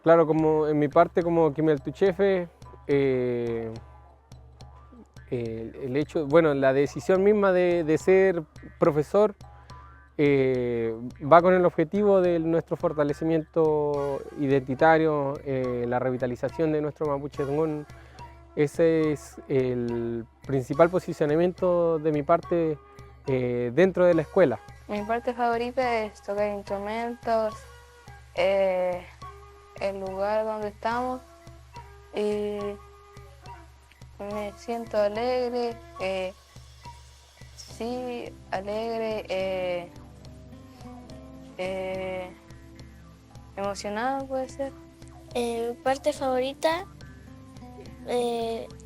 Claro, como en mi parte como Quimeltuchefe, el hecho, bueno, la decisión misma de ser profesor va con el objetivo de nuestro fortalecimiento identitario, la revitalización de nuestro mapuche Ngún. Ese es el principal posicionamiento de mi parte dentro de la escuela. Mi parte favorita es tocar instrumentos, eh, el lugar donde estamos, y me siento alegre, sí, alegre, eh, emocionado puede ser. Mi parte favorita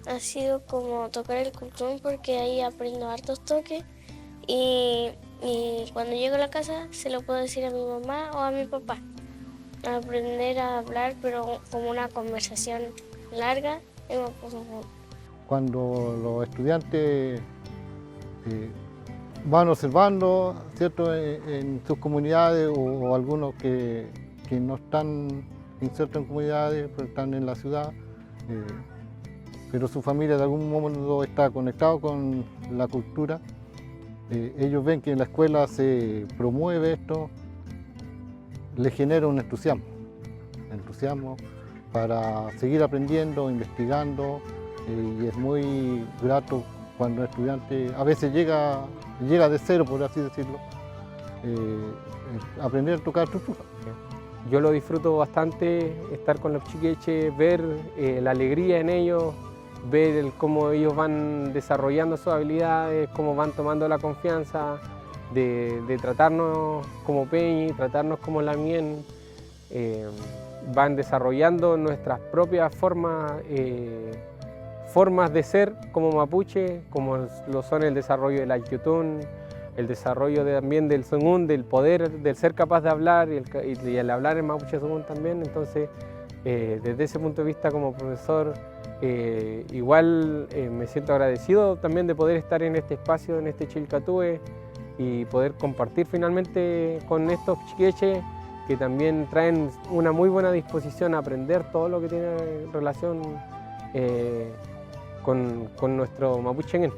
ha sido como tocar el cultrún, porque ahí aprendo hartos toques y cuando llego a la casa se lo puedo decir a mi mamá o a mi papá. Aprender a hablar, pero como una conversación larga en mapuzungún. Cuando los estudiantes van observando, ¿cierto?, en sus comunidades o algunos que no están insertos en comunidades, pero están en la ciudad, pero su familia de algún modo está conectado con la cultura. Ellos ven que en la escuela se promueve esto, les genera un entusiasmo para seguir aprendiendo, investigando, y es muy grato cuando el estudiante a veces llega de cero, por así decirlo, aprender a tocar tutúa. Yo lo disfruto bastante, estar con los chiqueches, ver la alegría en ellos, ver cómo ellos van desarrollando sus habilidades, cómo van tomando la confianza de tratarnos como Peñi, tratarnos como Lamien. Van desarrollando nuestras propias formas de ser como mapuche, como lo son el desarrollo del Ayllutún, el desarrollo también del Zungún, del poder, del ser capaz de hablar y el hablar en mapuche Zungún también. Entonces, desde ese punto de vista como profesor, igual me siento agradecido también de poder estar en este espacio, en este Chilcatúe, y poder compartir finalmente con estos chiqueches que también traen una muy buena disposición a aprender todo lo que tiene relación con nuestro mapuche Ngén.